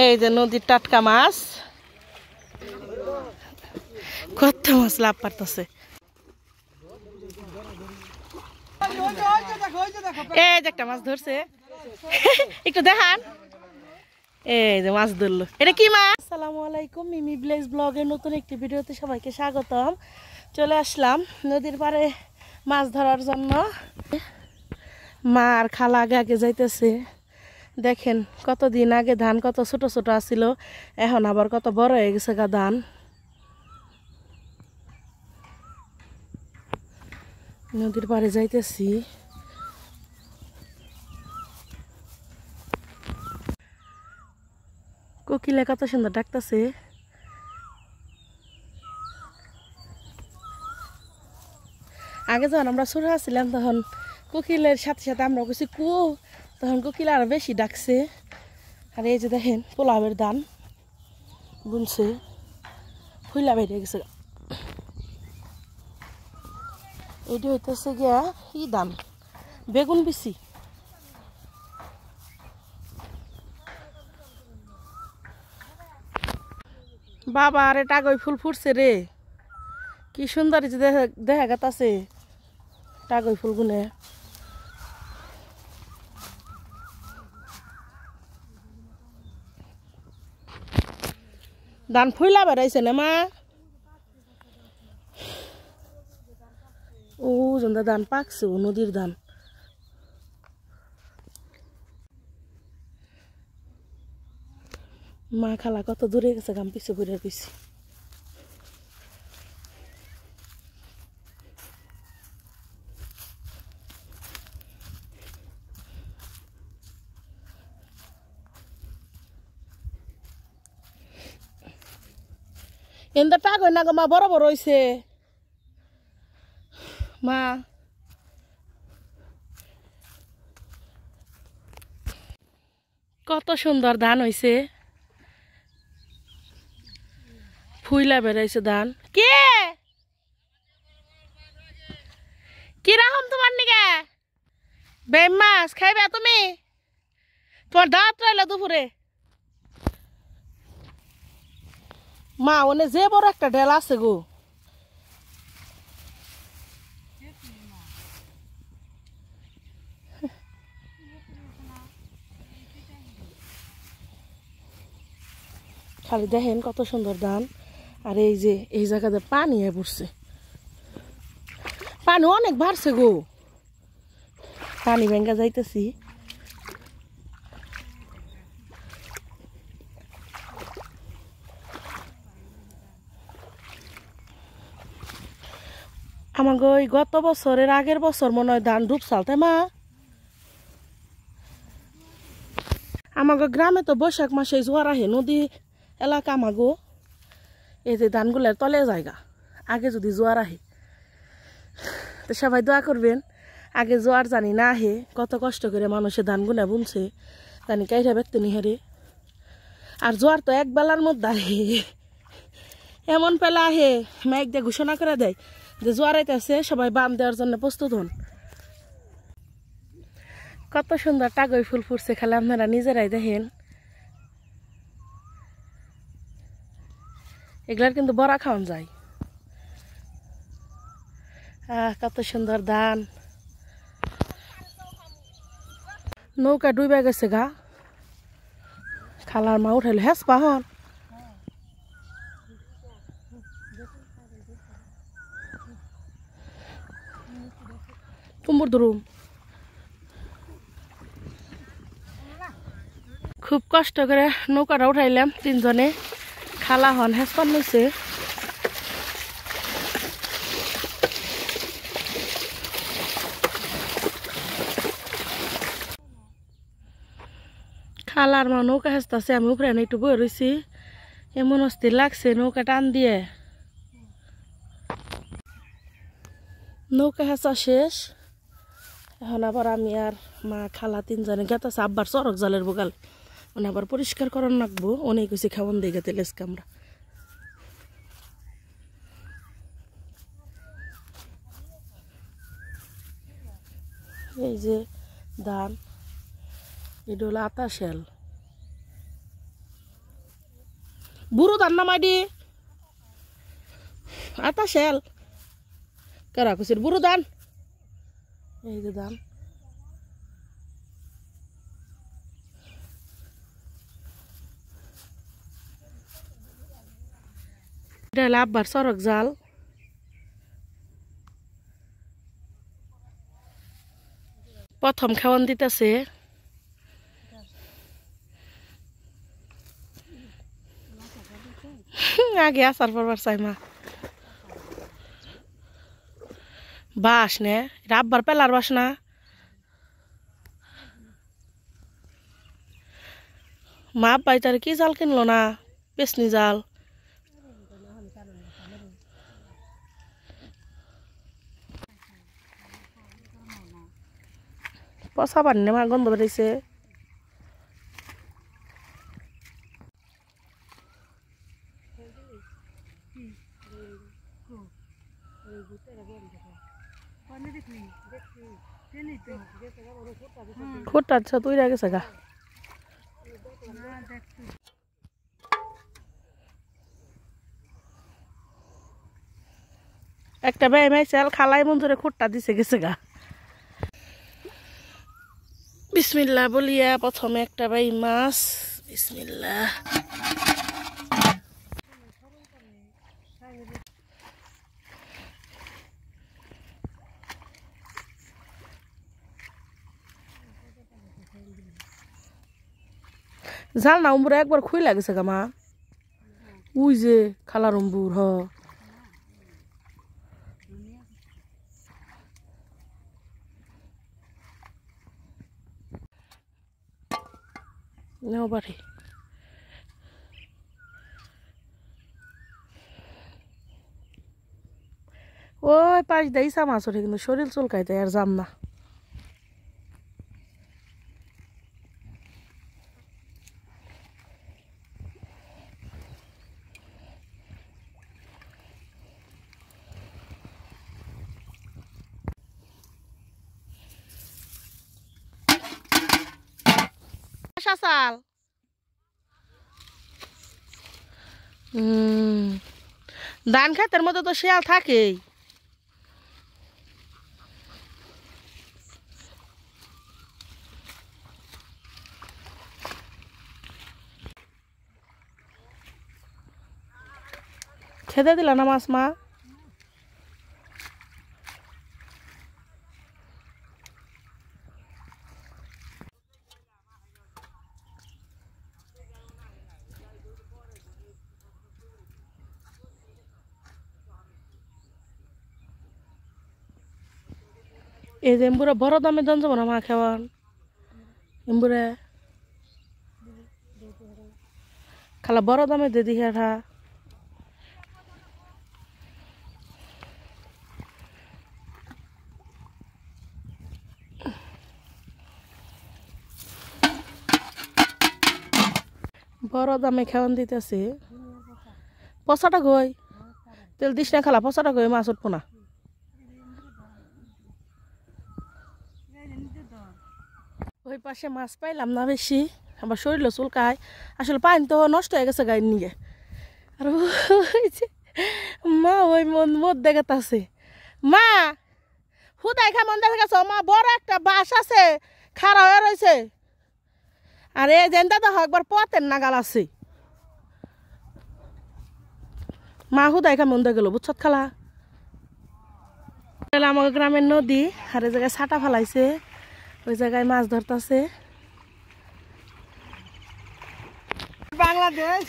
এই যে নদীর টাটকা মাছ, কত মাছ লাভ পারতেছে। এই যে একটা মাছ ধরছে, একটু দেখান। এই যে মাছ ধরলো, এটা কি মাছ? আসসালামু আলাইকুম, মিমি ভিলেজ ব্লগের নতুন একটি ভিডিওতে সবাইকে স্বাগতম। চলে আসলাম নদীর পাড়ে মাছ ধরার জন্য। মা আর খালা আগে আগে যাইতেছে। দেখেন কতদিন আগে ধান কত ছোট ছোট আছিল, এখন আবার কত বড় হয়ে গেছে গা ধান। নদীর পাড়ে যাইতেছি। কোকিলে কত সুন্দর ডাকতেছে। আগে যখন আমরা ছোট ছিলাম তখন কোকিলের সাথে সাথে আমরা কিছু তখন কোকিল আরো বেশি ডাকছে। আর এই যে দেখেন পোলাওয়ের ধান বুনছে, ফুলা বেরিয়ে গেছে। এটি হইতেছে গিয়া ধান, বেগুন বিচি। বাবা আরে টাগই ফুল ফুটছে রে, কি সুন্দর দেখা গেছে টাগই ফুল গুনে। ধান ফুলা বেড়াইছে না মা? ও জন্দা ধান পাকছে, ও নদীর ধান। মা খালা কত দূরে গেছে, গাম পিছু ঘুরে পিছি। এন্দা টাক হয় না গো মা, বড় বড় হইছে মা। কত সুন্দর ধান হইছে, ফুইলা বেড়াইছে ধান। কে কিরকম তোমার নিকে বেম মাছ খাইবে তুমি? তোমার দাঁত রইলো দুপুরে। মা ওনে যে বড় একটা ঢেল আছে গো। খালি দেখেন কত সুন্দর ধান। আর এই যে এই জায়গাতে পানি হয়ে পড়ছে, পানি অনেক বাড়ছে গো। পানি ভেঙ্গা যাইতেছি। আমাকে ওই গত বছরের আগের বছর মনে হয় ধান ডুবছাল, তাই মা? আমাকে গ্রামে তো বৈশাখ মাসে জোয়ার আহে, নদী এলাকা আমাগো। এই যে ধানগুলোর তলে জায়গা, আগে যদি জোয়ার আহে তো সবাই দোয়া করবেন। আগে জোয়ার জানি না আহে, কত কষ্ট করে মানুষের ধানগুলা বুনছে, জানি কাইরা ব্যক্তি নিহারে। আর জোয়ার তো এক বেলার মধ্যে আহে, এমন পেলা আহে মাইক দিয়ে ঘোষণা করে দেয় যে জোয়ার আইতেছে, সবাই বাম দেওয়ার জন্য প্রস্তুত হন। কত সুন্দর টাগই ফুল ফুটছে, খালি আপনারা নিজেরাই দেখেন। এগুলার কিন্তু বড়া খাওয়ান যায়। কত সুন্দর ধান। নৌকা ডুবে গেছে গা, খালার মা উঠাইল হেস পাহন। কুম্বুর ধরুম খুব কষ্ট করে নৌকাটা উঠাইলাম তিনজনে। খালা হন হেসপান নিছে। খালার মা নৌকা হেসতেছে, আমি উপরে একটু বয়ে রয়েছি। এমন অস্থির লাগছে নৌকা টান দিয়ে। নৌকা হেসা শেষ, এখন আবার আমি আর মা খালা তিনজনে গেতেছে আব্বার চরক জালের বগাল। মানে আবার পরিষ্কার করার রাখবো, অনেক কিছু খাওয়ান দিয়ে গেতে লেস কামড়া। এই যে ধান, এটা হলো আতা শেল। বুড়ো ধান নামাই দি আতা শেল কারা কুসির বুড়ো ধান এই যে ধান এটা হলো আব্বার সড়ক জাল প্রথম খাওয়ান দিতেছে আগে আসার পর চাই মা বাস নে আব্বার পেলার বাস না মা আব্বাই তার কি জাল কিনলো না পেছনি জাল পচা পানি মা গন্ধ বেড়েছে ফুটা তুই গেছে গা একটা বেয়ে মাইছেল খালাই মন্দিরে খুঁটটা দিছে গেছে গা বিসমিল্লাহ বলিয়া প্রথমে একটা বাই মাছ বিসমিল্লাহ জাল না উমরা একবার খুই লাগেছে গা মা উই যে খালার উম্বুর হ নেও বাড়ি ওই পাশ দেয় ইসা মাছ ওঠে কিন্তু শরীর চুলকাইতে আর যাম না সাল ধান খেতের মধ্যে তো শিয়াল থাকেই খেতে দিল না মাছ মা এই যে এম্বুরা বড় দামে দাম যাবো না মা খাওয়ান এম্বুরা খালা বড় দামে দিয়ে দি হেরা বড় দামে খাওয়ান দিতেছে পচাটা গই তেল দিস না খালা পচাটা গই মাছ উঠবো না ওই পাশে মাছ পাইলাম না বেশি আবার শরীরও চুলকায় আসলে পানি তো নষ্ট হয়ে গেছে গায়ের নিয়ে আর মা ওই মদ দেখাতেছে মা হুদাই খা মন দেখা গেছে মা বড় একটা বাস আছে খাড়া হয়ে রয়েছে আর এই জেনটা তো একবার পথের নাগাল আছে মা হুদাই খা মন দেখা গেল বুঝছত খালা আমার গ্রামের নদী আর এই জায়গায় ছাটা ফেলাইছে ওই জায়গায় মাছ ধরতেছে বাংলাদেশ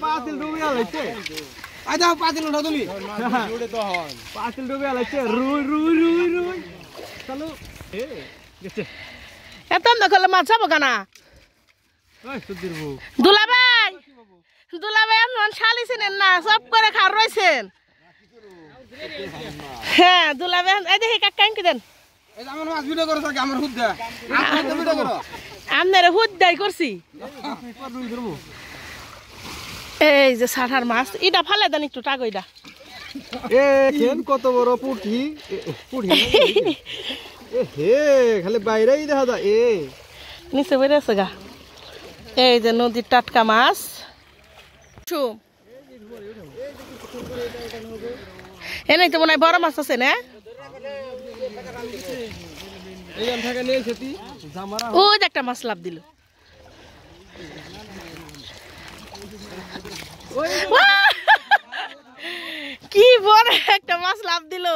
পাতিল ডুবে আলাইছে আজ পাতিল উঠা তুমি পাতিল ডুবে আলাইছে রুই রুই রুই রুই চলো এত দেখলে মাছ যাবো কেনা দুলাভাই দুলাভাই আপনার শালি চিনেন না সব করে খার রয়েছেন হ্যাঁ দুলাভাই এই দেখি কাকাই কি দেন আপনারা হুদ্দাই করছি এই যে সাঠার মাছ এটা ফালে দেন একটু টাগইটা কত বড় পুঠি পুঠি হে খালি বাইরেই দেখা যায় এ নিচে বেড়ে আছে গা এই যে নদীর টাটকা মাছ এনেই তো মনে হয় বড় মাছ আছে না ওই যে একটা মাছ লাভ দিল কি বড় একটা মাছ লাভ দিল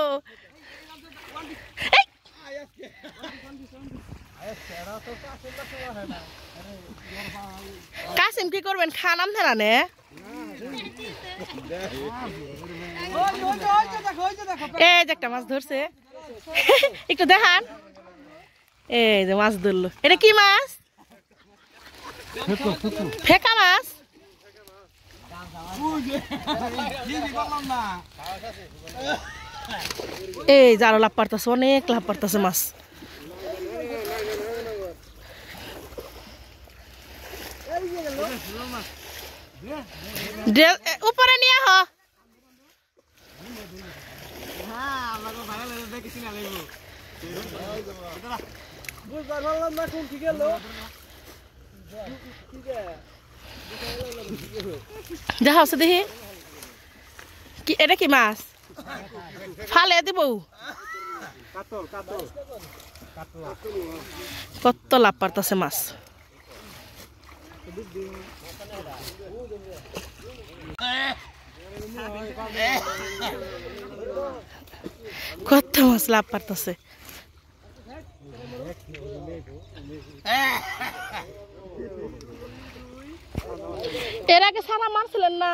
কাসিম কি করবেন খানাম ধরা নে এই যে একটা মাছ ধরছে একটু দেখান এই যে মাছ ধরলো এটা কি মাছ ফেকা মাছ এই যে আরো লাভ পারতেছে অনেক লাভ পারতেছে মাছ উপরে নিয়ে হ দেখা হচ্ছে দেখি কি এটা কি মাছ ফালে দিব কত লাভ পারতেছে মাছ কত মাছ লাভ পারতেছে এর আগে সারা মারছিলেন না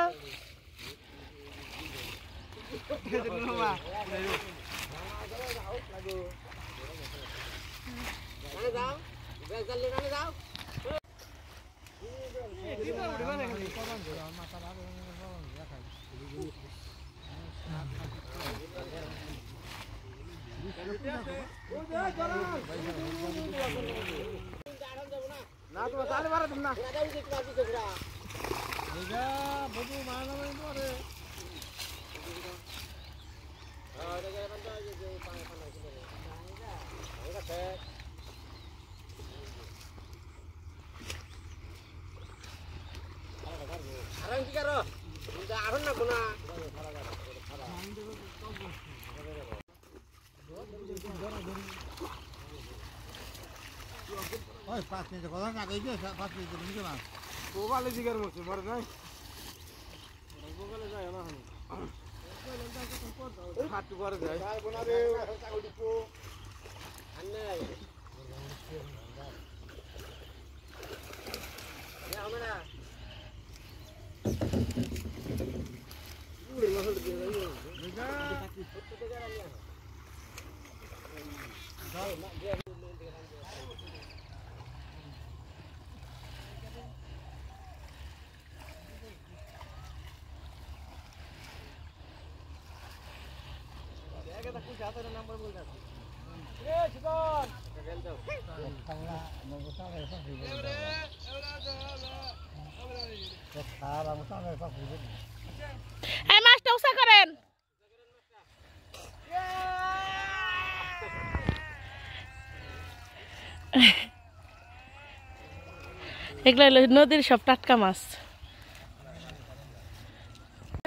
এই মাছটা উঁচা করেন এগুলো হলো নদীর সব টাটকা মাছ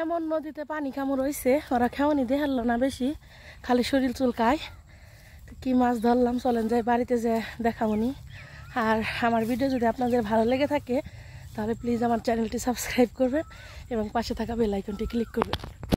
এমন নদীতে পানি কামড় হয়েছে ওরা খেওয়ানি দেখালো না বেশি খালি শরীর চুলকায় কি মাছ ধরলাম চলেন যাই বাড়িতে যে দেখামনি আর আমার ভিডিও যদি আপনাদের ভালো লেগে থাকে তাহলে প্লিজ আমার চ্যানেলটি সাবস্ক্রাইব করবেন এবং পাশে থাকা বেল আইকনটি ক্লিক করবেন।